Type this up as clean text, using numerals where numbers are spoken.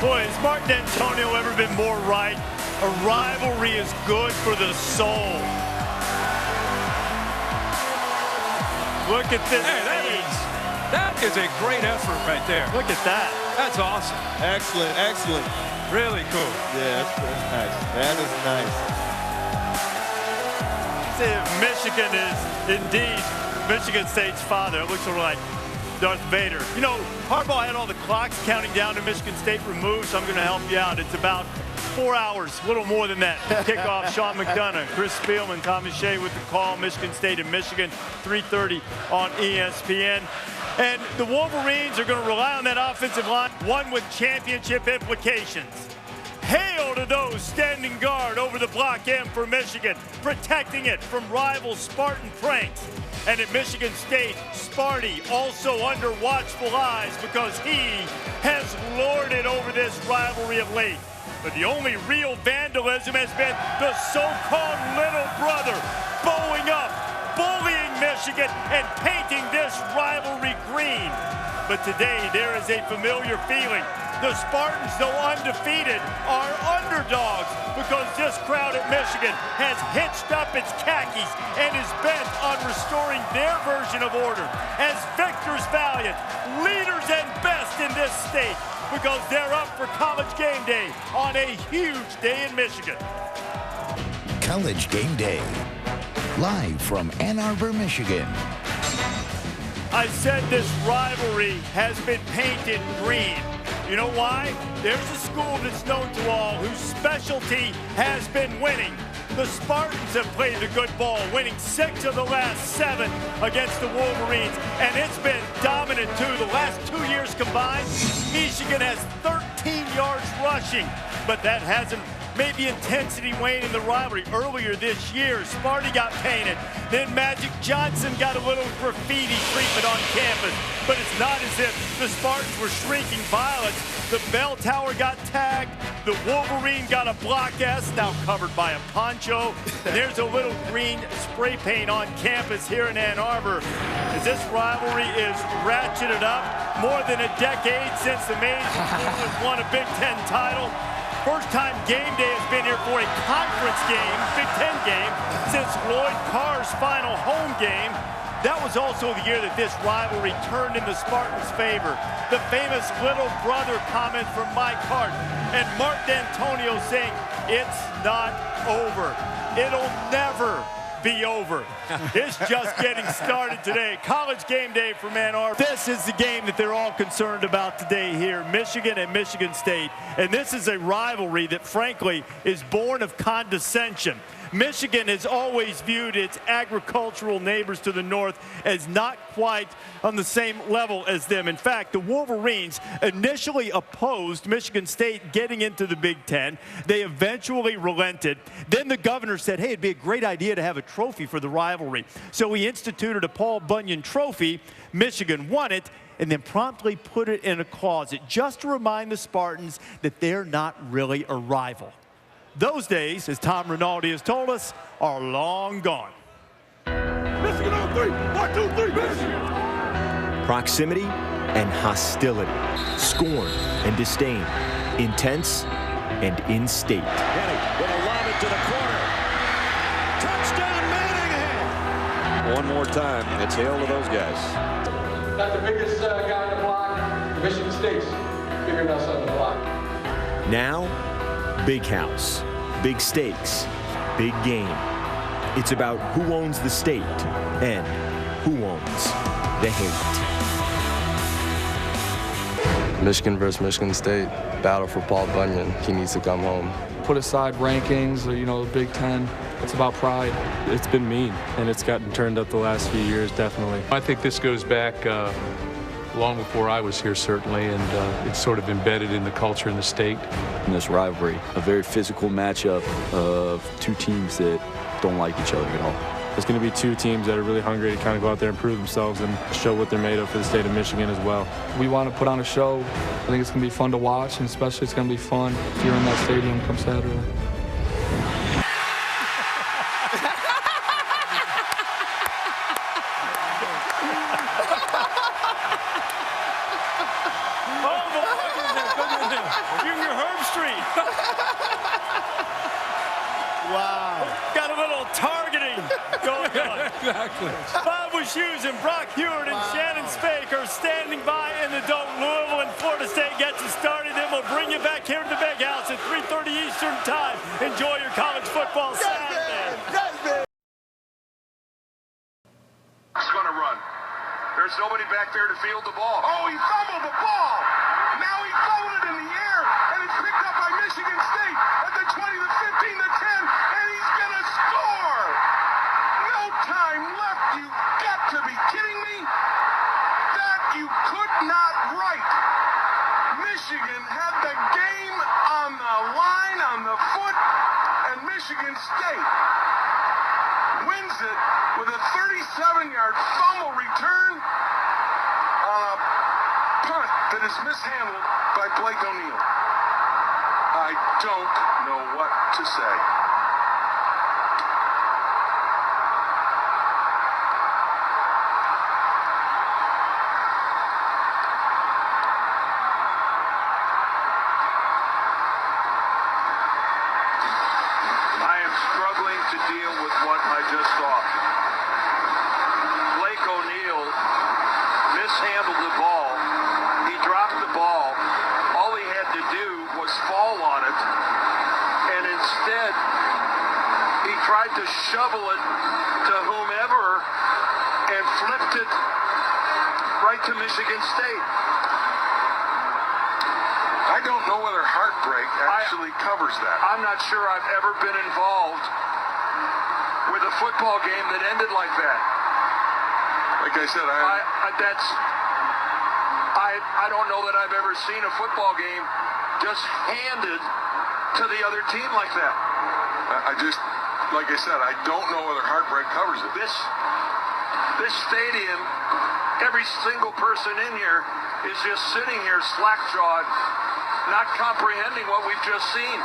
Boy, has Mark D'Antonio ever been more right? A rivalry is good for the soul. Look at this. Hey, that is a great effort right there. Look at that. That's awesome. Excellent, excellent. Really cool. Yeah, that's nice. That is nice. See, Michigan is indeed Michigan State's father. It looks sort of like Darth Vader. You know, Harbaugh had all the clocks counting down to Michigan State removed, so I'm going to help you out. It's about 4 hours, a little more than that. Kickoff, Sean McDonough, Chris Spielman, Tommy Shea with the call. Michigan State and Michigan, 3:30 on ESPN. And the Wolverines are going to rely on that offensive line, one with championship implications. Hail to those standing guard over the block M for Michigan, protecting it from rival Spartan pranks. And at Michigan State, Sparty also under watchful eyes because he has lorded over this rivalry of late. But the only real vandalism has been the so-called little brother bowing up, bullying Michigan, and painting this rivalry green. But today, there is a familiar feeling. The Spartans, though undefeated, are underdogs because this crowd at Michigan has hitched up its khakis and is bent on restoring their version of order as victors valiant, leaders and best in this state because they're up for College Game Day on a huge day in Michigan. College Game Day, live from Ann Arbor, Michigan. I said this rivalry has been painted green. You know why? There's a school that's known to all whose specialty has been winning. The Spartans have played the good ball, winning 6 of the last 7 against the Wolverines, and it's been dominant too. The last 2 years combined, Michigan has 13 yards rushing, but that hasn't made the intensity wane in the rivalry. Earlier this year, Sparty got painted. Then Magic Johnson got a little graffiti treatment on campus. But it's not as if the Spartans were shrinking violets. The bell tower got tagged. The Wolverine got a block S, now covered by a poncho. There's a little green spray paint on campus here in Ann Arbor. As this rivalry is ratcheted up, more than a decade since the Maize School has won a Big Ten title. First time Game Day has been here for a conference game, Big Ten game, since Lloyd Carr's final home game. That was also the year that this rivalry turned in the Spartans' favor. The famous little brother comment from Mike Hart and Mark D'Antonio saying, "It's not over. It'll never be over." It's just getting started today. College Game Day for Ann Arbor. This is the game that they're all concerned about today here, Michigan and Michigan State. And this is a rivalry that, frankly, is born of condescension. Michigan has always viewed its agricultural neighbors to the north as not quite on the same level as them. In fact, the Wolverines initially opposed Michigan State getting into the Big Ten. They eventually relented. Then the governor said, hey, it'd be a great idea to have a trophy for the rivalry. So he instituted a Paul Bunyan Trophy. Michigan won it and then promptly put it in a closet just to remind the Spartans that they're not really a rival. Those days, as Tom Rinaldi has told us, are long gone. Michigan on 3. 1, 2, 3, Michigan. Proximity and hostility, scorn and disdain, intense and in-state. Kenny with a lob it to the corner. Touchdown, Manningham. One more time. It's hail to those guys. Not the biggest guy on the block. Michigan State's bigger than us on the block. Now, big house, big stakes, big game. It's about who owns the state and who owns the hate. Michigan versus Michigan State, battle for Paul Bunyan. He needs to come home. Put aside rankings or, the Big Ten. It's about pride. It's been mean, and it's gotten turned up the last few years, definitely. I think this goes back long before I was here, certainly, and it's sort of embedded in the culture in the state. In this rivalry, a very physical matchup of two teams that don't like each other at all. There's going to be two teams that are really hungry to kind of go out there and prove themselves and show what they're made of for the state of Michigan as well. We want to put on a show. I think it's going to be fun to watch, and especially it's going to be fun if you're in that stadium come Saturday. Junior Herbstreit. Wow. Got a little targeting going on. Exactly. Bob Wischusen and Brock Huard and Shannon Spake are standing by in the dome. Louisville and Florida State gets it started. Then we'll bring you back here to the Big House at 3:30 Eastern Time. Enjoy your college football Saturday. He's going to run. There's nobody back there to field the ball. Oh, he fumbled the ball. Now he fumbled it in the air, and it's picked up by Michigan State at the 20, the 15, the 10, and he's going to score. No time left. You've got to be kidding me. That you could not write. Michigan had the game on the line, on the foot, and Michigan State wins it with a 37-yard fumble return on a punt that is mishandled by Blake O'Neal. I don't know what to say. I am struggling to deal with what I just saw. Blake O'Neal mishandled the ball. He dropped the ball. All he had to do was fall on it. And instead, he tried to shovel it to whomever and flipped it right to Michigan State. I don't know whether heartbreak actually covers that. I'm not sure I've ever been involved with a football game that ended like that. Like I said, I don't know that I've ever seen a football game just handed to the other team like that. Like I said, I don't know whether heartbreak covers it. This stadium, every single person in here is just sitting here slack-jawed, not comprehending what we've just seen.